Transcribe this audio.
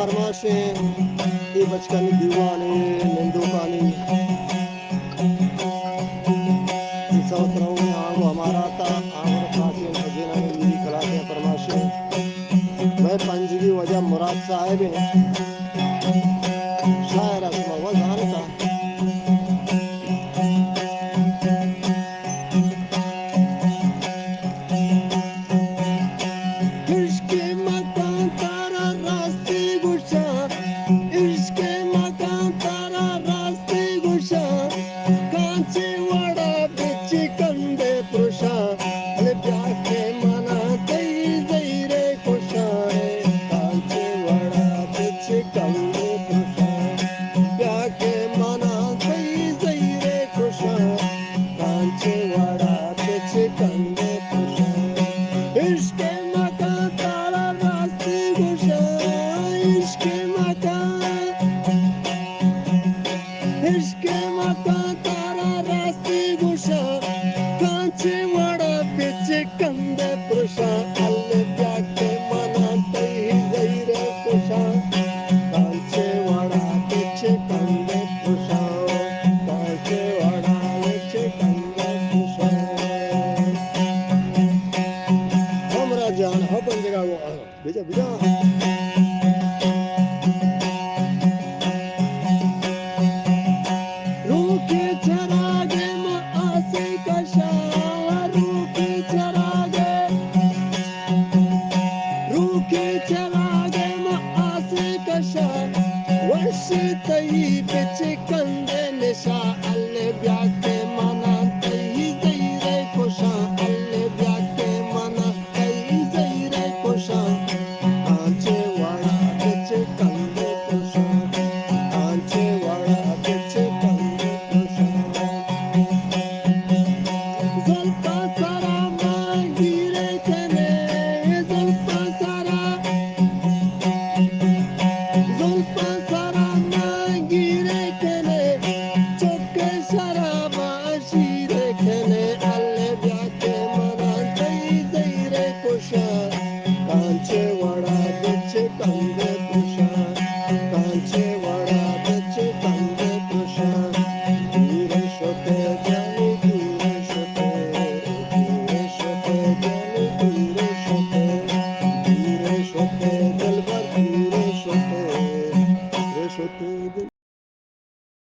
फरमाशे ये बचकानी दीवानी निंदुकानी सवतराऊ में आंगो हमारा था आंगो प्राचीन खजीना ने मेरी कला के फरमाशे मैं पंजगी वजह मुराद साहिब है शायर असमा वजान का जान हो बन जगह वो बिजा बिजा